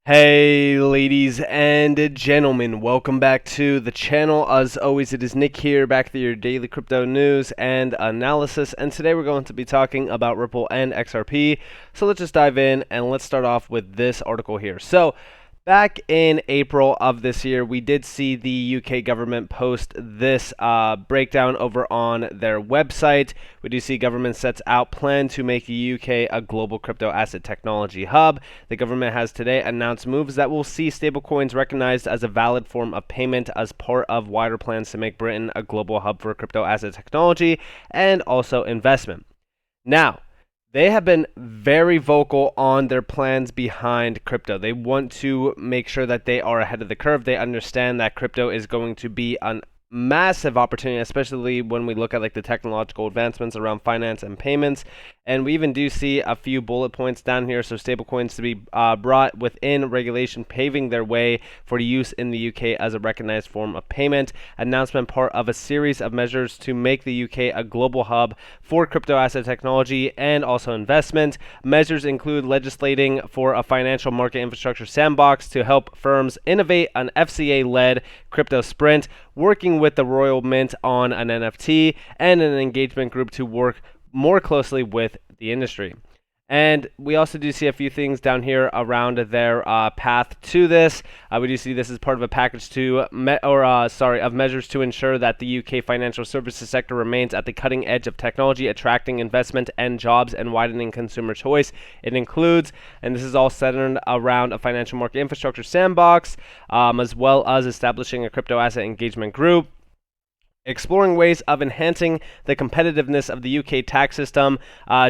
Hey ladies and gentlemen, welcome back to the channel. As always, it is Nick here, back with your daily crypto news and analysis, and today we're going to be talking about Ripple and XRP. So let's just dive in and let's start off with this article here. So back in April of this year, we did see the UK government post this breakdown over on their website. We do see government sets out plan to make the UK a global crypto asset technology hub. The government has today announced moves that will see stablecoins recognized as a valid form of payment as part of wider plans to make Britain a global hub for crypto asset technology and also investment. Now, they have been very vocal on their plans behind crypto. They want to make sure that they are ahead of the curve. They understand that crypto is going to be a massive opportunity, especially when we look at like the technological advancements around finance and payments. And we even do see a few bullet points down here. So stablecoins to be brought within regulation, paving their way for use in the UK as a recognized form of payment. Announcement part of a series of measures to make the UK a global hub for crypto asset technology and also investment. Measures include legislating for a financial market infrastructure sandbox to help firms innovate an FCA-led crypto sprint, working with the Royal Mint on an NFT, and an engagement group to work more closely with the industry. And we also do see a few things down here around their path to this. We do see this as part of a package of measures to ensure that the UK financial services sector remains at the cutting edge of technology, attracting investment and jobs and widening consumer choice. It includes, and this is all centered around a financial market infrastructure sandbox, as well as establishing a crypto asset engagement group, exploring ways of enhancing the competitiveness of the UK tax system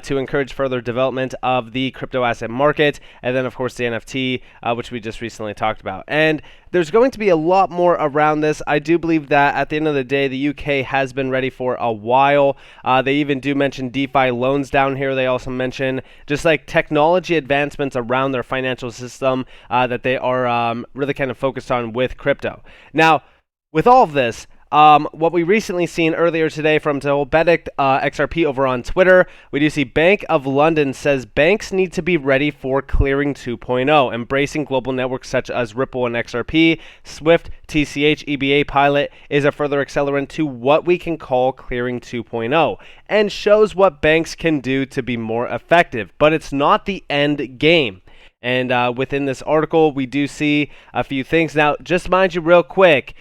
to encourage further development of the crypto asset market, and then of course the NFT, which we just recently talked about. And there's going to be a lot more around this. I do believe that at the end of the day, the UK has been ready for a while. They even do mention DeFi loans down here. They also mention just like technology advancements around their financial system that they are really kind of focused on with crypto. Now, with all of this, what we recently seen earlier today from Benedict XRP over on Twitter, we do see Bank of London says banks need to be ready for Clearing 2.0, embracing global networks such as Ripple and XRP. Swift TCH EBA pilot is a further accelerant to what we can call Clearing 2.0 and shows what banks can do to be more effective, but it's not the end game. And within this article, we do see a few things. Now, just mind you real quick,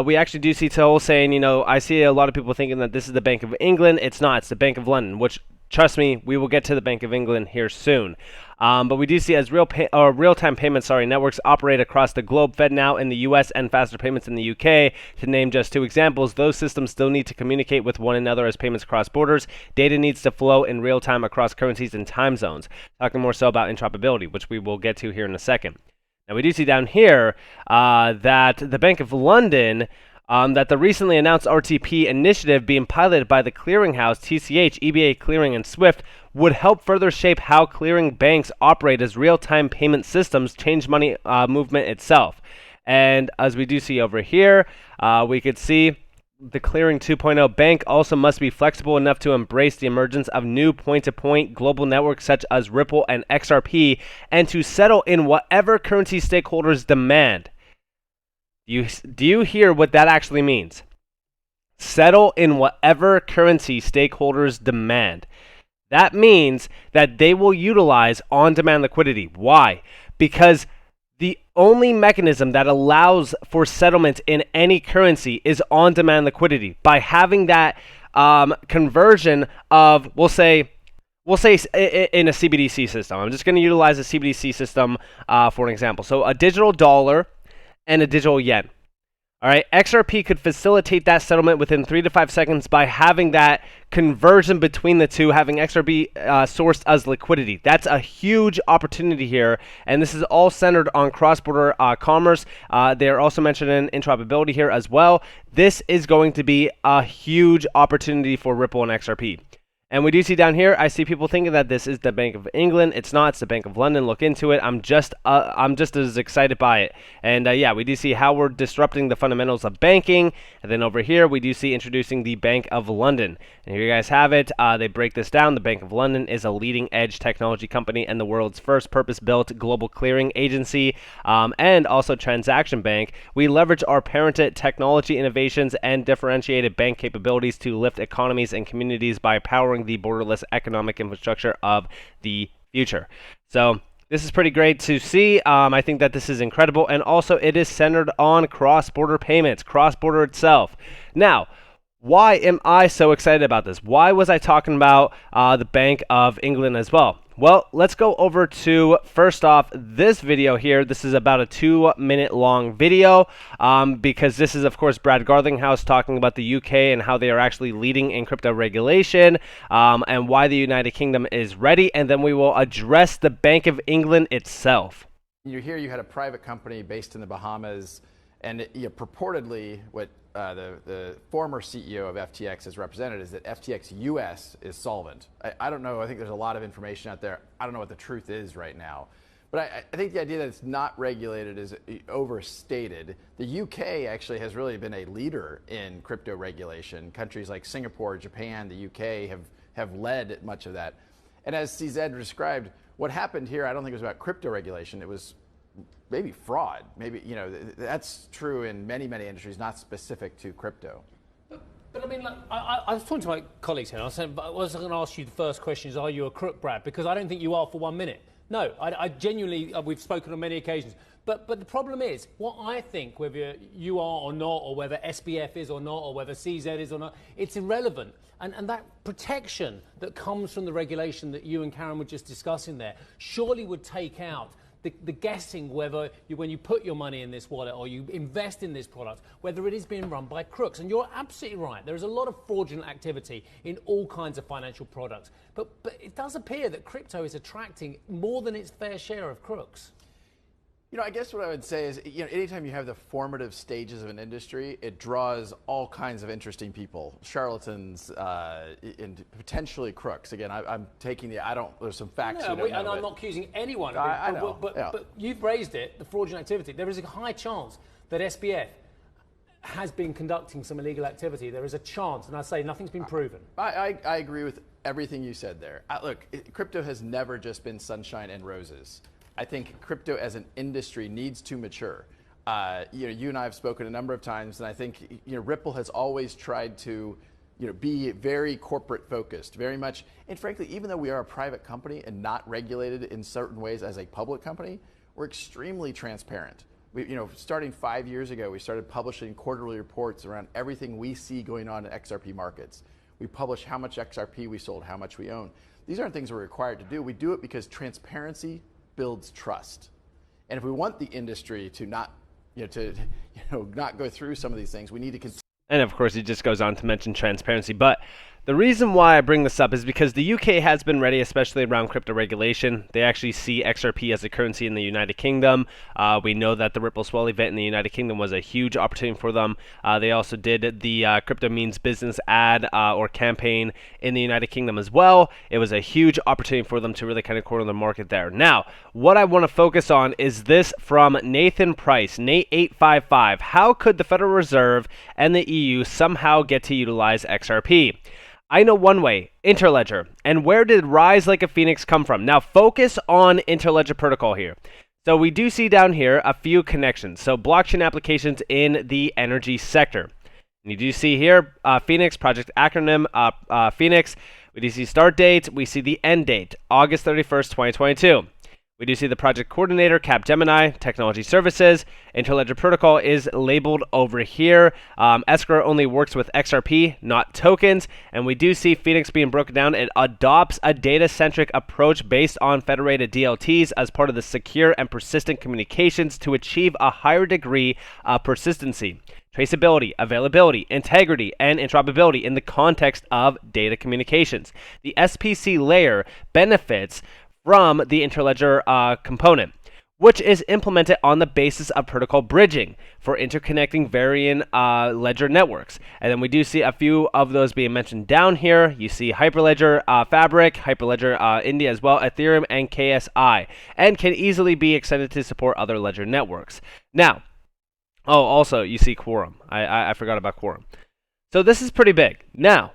we actually do see Toll saying, I see a lot of people thinking that this is the Bank of England. It's not. It's the Bank of London, which, trust me, we will get to the Bank of England here soon. But we do see as real-time payments, networks operate across the globe, FedNow in the US and Faster Payments in the UK. To name just two examples, those systems still need to communicate with one another as payments cross borders. Data needs to flow in real time across currencies and time zones. Talking more so about interoperability, which we will get to here in a second. Now we do see down here that the Bank of London, that the recently announced RTP initiative being piloted by the clearinghouse TCH, EBA Clearing, and Swift would help further shape how clearing banks operate as real-time payment systems change money movement itself. And as we do see over here, we could see the Clearing 2.0 bank also must be flexible enough to embrace the emergence of new point-to-point global networks such as Ripple and XRP and to settle in whatever currency stakeholders demand. Do you hear what that actually means? Settle in whatever currency stakeholders demand. That means that they will utilize on-demand liquidity. Why? Because the only mechanism that allows for settlement in any currency is on-demand liquidity. By having that conversion of, we'll say in a CBDC system. I'm just going to utilize a CBDC system for an example. So a digital dollar and a digital yen. All right, XRP could facilitate that settlement within 3 to 5 seconds by having that conversion between the two, having XRP sourced as liquidity. That's a huge opportunity here, and this is all centered on cross-border commerce. They're also mentioning interoperability here as well. This is going to be a huge opportunity for Ripple and XRP. And we do see down here, I see people thinking that this is the Bank of England. It's not. It's the Bank of London. Look into it. I'm just as excited by it. And yeah, we do see how we're disrupting the fundamentals of banking. And then over here, we do see introducing the Bank of London. And here you guys have it. They break this down. The Bank of London is a leading-edge technology company and the world's first purpose-built global clearing agency and also transaction bank. We leverage our parented technology innovations and differentiated bank capabilities to lift economies and communities by powering the borderless economic infrastructure of the future. So this is pretty great to see. I think that this is incredible, and also it is centered on cross-border payments, cross-border itself. Now, why am I so excited about this? Why was I talking about the Bank of England as well? Well, let's go over to, first off, this video here. This is about a 2-minute long video because this is, of course, Brad Garlinghouse talking about the UK and how they are actually leading in crypto regulation and why the United Kingdom is ready. And then we will address the Bank of England itself. You had a private company based in the Bahamas, and purportedly what the former CEO of FTX has represented is that FTX US is solvent. I don't know. I think there's a lot of information out there. I don't know what the truth is right now. But I think the idea that it's not regulated is overstated. The UK actually has really been a leader in crypto regulation. Countries like Singapore, Japan, the UK have led much of that. And as CZ described, what happened here, I don't think it was about crypto regulation. It was maybe fraud. Maybe, that's true in many, many industries, not specific to crypto. But I mean, like, I was talking to my colleagues here, and I said, I was going to ask you the first question is, are you a crook, Brad? Because I don't think you are for 1 minute. No, I genuinely, we've spoken on many occasions. But the problem is, what I think, whether you are or not, or whether SBF is or not, or whether CZ is or not, it's irrelevant. And that protection that comes from the regulation that you and Karen were just discussing there surely would take out the guessing whether when you put your money in this wallet or you invest in this product, whether it is being run by crooks. And you're absolutely right. There is a lot of fraudulent activity in all kinds of financial products. But it does appear that crypto is attracting more than its fair share of crooks. I guess what I would say is, anytime you have the formative stages of an industry, it draws all kinds of interesting people, charlatans, and potentially crooks. Again, I'm taking there's some facts. No, and I'm not accusing anyone of it. I know. But you've raised it, the fraudulent activity. There is a high chance that SBF has been conducting some illegal activity. There is a chance, and I say nothing's been proven. I agree with everything you said there. Look, crypto has never just been sunshine and roses. I think crypto as an industry needs to mature. You and I have spoken a number of times, and I think Ripple has always tried to be very corporate focused, very much. And frankly, even though we are a private company and not regulated in certain ways as a public company, we're extremely transparent. Starting 5 years ago, we started publishing quarterly reports around everything we see going on in XRP markets. We publish how much XRP we sold, how much we own. These aren't things we're required to do. We do it because transparency builds trust. And if we want the industry to not, not go through some of these things, we need to continue. And of course, he just goes on to mention transparency. But the reason why I bring this up is because the UK has been ready, especially around crypto regulation. They actually see XRP as a currency in the United Kingdom. We know that the Ripple Swell event in the United Kingdom was a huge opportunity for them. They also did the Crypto Means Business ad or campaign in the United Kingdom as well. It was a huge opportunity for them to really kind of corner the market there. Now, what I want to focus on is this from Nathan Price, Nate855. How could the Federal Reserve and the EU somehow get to utilize XRP? I know one way, Interledger. And where did Rise Like a Phoenix come from? Now focus on Interledger protocol here. So we do see down here a few connections. So blockchain applications in the energy sector. And you do see here Phoenix, project acronym Phoenix. We do see start date. We see the end date, August 31st, 2022. We do see the project coordinator, Capgemini, Technology Services. Interledger protocol is labeled over here. Escrow only works with XRP, not tokens. And we do see Phoenix being broken down. It adopts a data-centric approach based on federated DLTs as part of the secure and persistent communications to achieve a higher degree of persistency, traceability, availability, integrity, and interoperability in the context of data communications. The SPC layer benefits from the Interledger component. which is implemented on the basis of protocol bridging for interconnecting varying ledger networks. And then we do see a few of those being mentioned down here. You see Hyperledger Fabric, Hyperledger India as well, Ethereum, and KSI, and can easily be extended to support other ledger networks. Now, also you see Quorum. I forgot about Quorum. So this is pretty big. Now,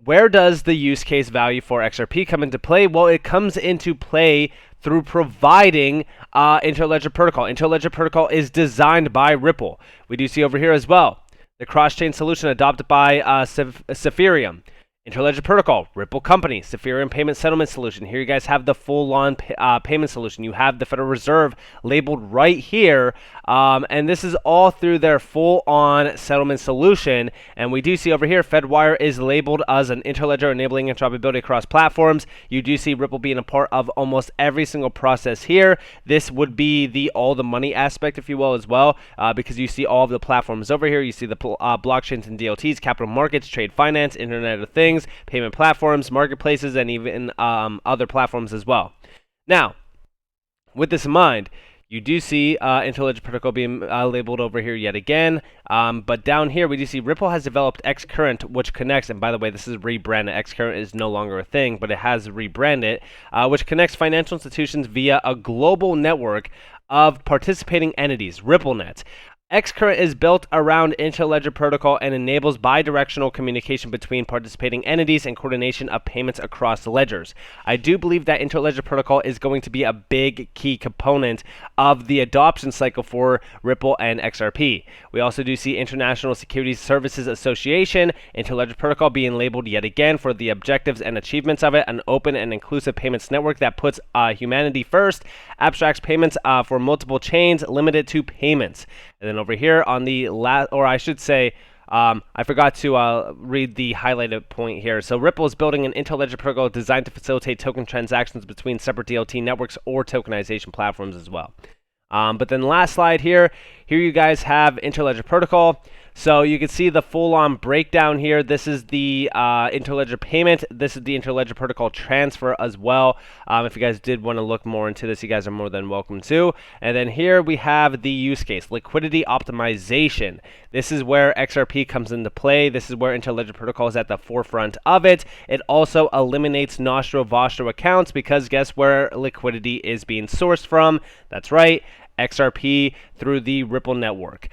where does the use case value for XRP come into play? Well, it comes into play through providing interledger protocol. Interledger protocol is designed by Ripple. We do see over here as well the cross-chain solution adopted by Sephirium. Interledger protocol, Ripple company, Sephirium payment settlement solution. Here you guys have the full-on payment solution. You have the Federal Reserve labeled right here, and this is all through their full-on settlement solution. And we do see over here, FedWire is labeled as an interledger enabling interoperability across platforms. You do see Ripple being a part of almost every single process here. This would be the all the money aspect, if you will, as well, because you see all of the platforms over here. You see the blockchains and DLTs, capital markets, trade finance, Internet of Things, payment platforms, marketplaces, and even other platforms as well. Now, with this in mind, you do see interledger protocol being labeled over here yet again, but down here we do see Ripple has developed XCurrent, which connects, and by the way, this is rebranded. XCurrent is no longer a thing, but it has rebranded, which connects financial institutions via a global network of participating entities, RippleNet. XCurrent is built around interledger protocol and enables bidirectional communication between participating entities and coordination of payments across ledgers. I do believe that interledger protocol is going to be a big key component of the adoption cycle for Ripple and XRP. We also do see International Securities Services Association, interledger protocol being labeled yet again for the objectives and achievements of it, an open and inclusive payments network that puts humanity first, abstracts payments for multiple chains, limited to payments. And then over here on the last, or I should say, I forgot to read the highlighted point here. So Ripple is building an interledger protocol designed to facilitate token transactions between separate DLT networks or tokenization platforms as well. But then last slide here you guys have interledger protocol. So you can see the full-on breakdown here. This is the interledger payment. This is the interledger protocol transfer as well. If you guys did want to look more into this, you guys are more than welcome to. And then here we have the use case, liquidity optimization. This is where XRP comes into play. This is where interledger protocol is at the forefront of it. It also eliminates Nostro Vostro accounts because guess where liquidity is being sourced from? That's right, XRP through the Ripple network.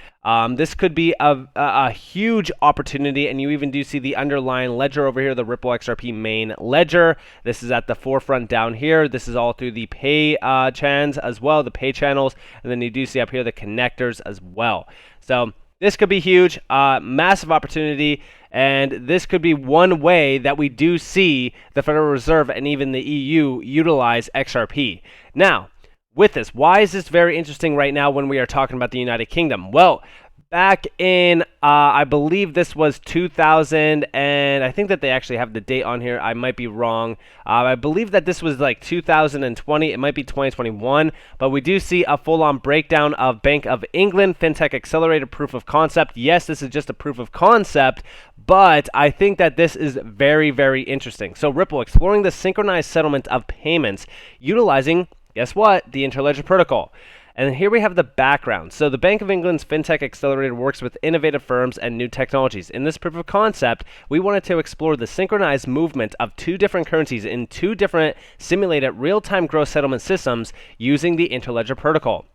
This could be a huge opportunity, and you even do see the underlying ledger over here, the Ripple XRP main ledger. This is at the forefront down here. This is all through the pay chans as well, the pay channels, and then you do see up here the connectors as well. So this could be huge, massive opportunity, and this could be one way that we do see the Federal Reserve and even the EU utilize XRP. Now, with this, why is this very interesting right now when we are talking about the United Kingdom? Well, back in, I believe this was 2000, and I think that they actually have the date on here. I might be wrong. I believe that this was like 2020. It might be 2021, but we do see a full-on breakdown of Bank of England, FinTech Accelerated Proof of Concept. Yes, this is just a proof of concept, but I think that this is very, very interesting. So Ripple exploring the synchronized settlement of payments utilizing, guess what? The interledger protocol. And here we have the background. So the Bank of England's FinTech Accelerator works with innovative firms and new technologies. In this proof of concept, we wanted to explore the synchronized movement of two different currencies in two different simulated real-time gross settlement systems using the interledger protocol.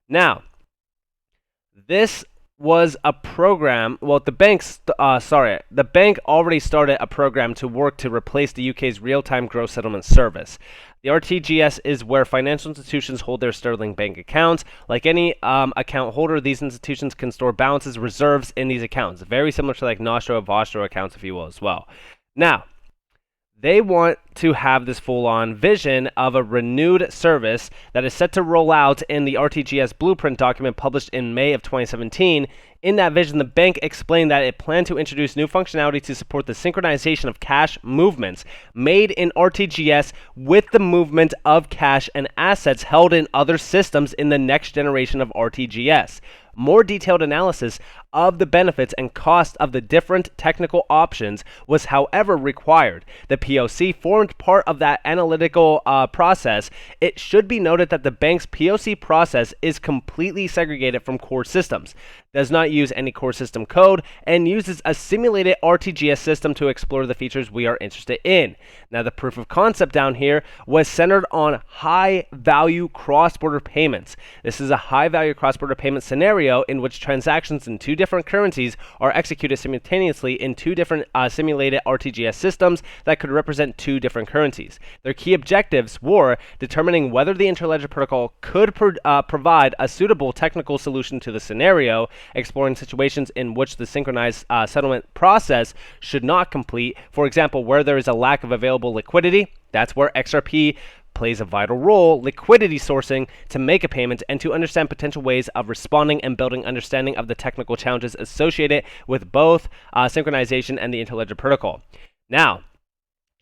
Now, this was a program, well, the bank already started a program to work to replace the UK's real-time gross settlement service. The RTGS is where financial institutions hold their sterling bank accounts. Like any account holder, these institutions can store balances, reserves in these accounts. Very similar to like Nostro Vostro accounts, if you will, as well. Now, they want to have this full-on vision of a renewed service that is set to roll out in the RTGS blueprint document published in May of 2017. In that vision, the bank explained that it planned to introduce new functionality to support the synchronization of cash movements made in RTGS with the movement of cash and assets held in other systems in the next generation of RTGS. More detailed analysis of the benefits and cost of the different technical options was, however, required. The POC formed part of that analytical process. It should be noted that the bank's POC process is completely segregated from core systems, does not use any core system code, and uses a simulated RTGS system to explore the features we are interested in. Now, the proof of concept down here was centered on high-value cross-border payments. This is a high-value cross-border payment scenario in which transactions in two different currencies are executed simultaneously in two different simulated RTGS systems that could represent two different currencies. Their key objectives were determining whether the interledger protocol could provide a suitable technical solution to the scenario, exploring situations in which the synchronized settlement process should not complete. For example, where there is a lack of available liquidity, that's where XRP plays a vital role, liquidity sourcing to make a payment and to understand potential ways of responding and building understanding of the technical challenges associated with both synchronization and the interledger protocol. Now,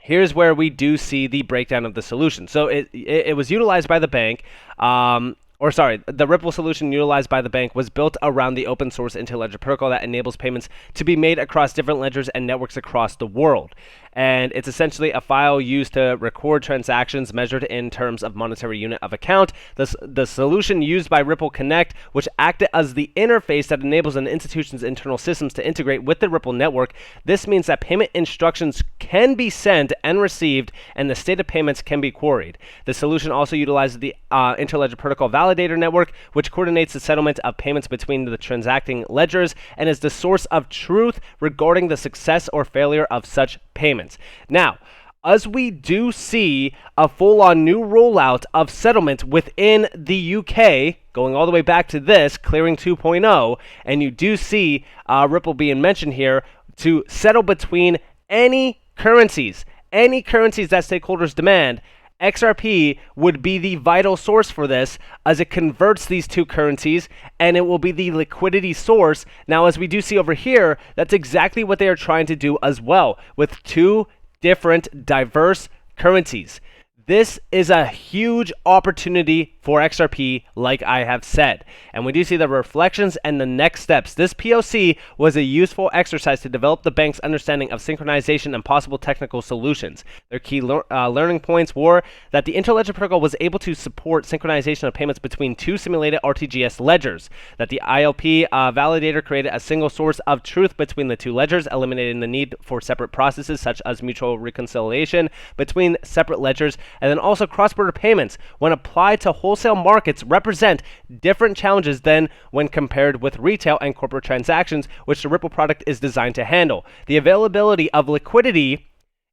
here's where we do see the breakdown of the solution. So it was utilized by the bank. The Ripple solution utilized by the bank was built around the open source interledger protocol that enables payments to be made across different ledgers and networks across the world. And it's essentially a file used to record transactions measured in terms of monetary unit of account. The solution used by Ripple Connect, which acted as the interface that enables an institution's internal systems to integrate with the Ripple network. This means that payment instructions can be sent and received, and the state of payments can be queried. The solution also utilizes the interledger protocol validator network, which coordinates the settlement of payments between the transacting ledgers and is the source of truth regarding the success or failure of such payments. Now, as we do see a full-on new rollout of settlement within the UK, going all the way back to this, Clearing 2.0, and you do see Ripple being mentioned here to settle between any currencies that stakeholders demand, XRP would be the vital source for this, as it converts these two currencies and it will be the liquidity source. Now, as we do see over here, that's exactly what they are trying to do as well with two different diverse currencies. This is a huge opportunity for XRP, like I have said. And we do see the reflections and the next steps. This POC was a useful exercise to develop the bank's understanding of synchronization and possible technical solutions. Their key learning points were that the interledger protocol was able to support synchronization of payments between two simulated RTGS ledgers, that the ILP validator created a single source of truth between the two ledgers, eliminating the need for separate processes such as mutual reconciliation between separate ledgers, and then also cross-border payments, when applied to wholesale markets, represent different challenges than when compared with retail and corporate transactions, which the Ripple product is designed to handle. The availability of liquidity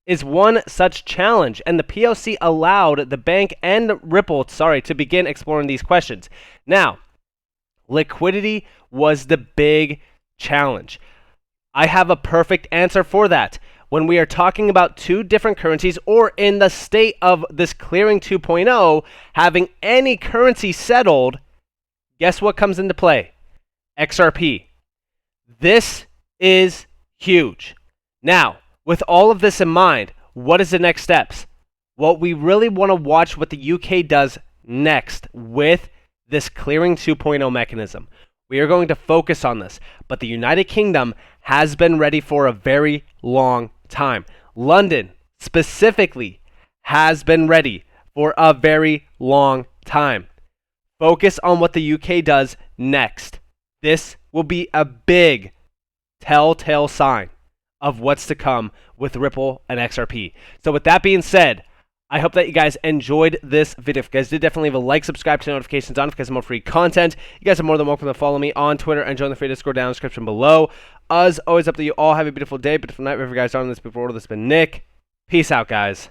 is one such challenge, and the POC allowed the bank and Ripple, to begin exploring these questions. Now, liquidity was the big challenge. I have a perfect answer for that. When we are talking about two different currencies, or in the state of this Clearing 2.0, having any currency settled, guess what comes into play? XRP. This is huge. Now, with all of this in mind, what is the next steps? Well, we really want to watch what the UK does next with this Clearing 2.0 mechanism. We are going to focus on this, but the United Kingdom has been ready for a very long time. London, specifically, has been ready for a very long time. Focus on what the UK does next. This will be a big telltale sign of what's to come with Ripple and XRP. So with that being said, I hope that you guys enjoyed this video. If you guys did, definitely leave a like, subscribe, turn notifications on for more free content. You guys are more than welcome to follow me on Twitter and join the free Discord down in the description below. As always, up to you all. Have a beautiful day, beautiful night, wherever you guys are on this before. This has been Nick. Peace out, guys.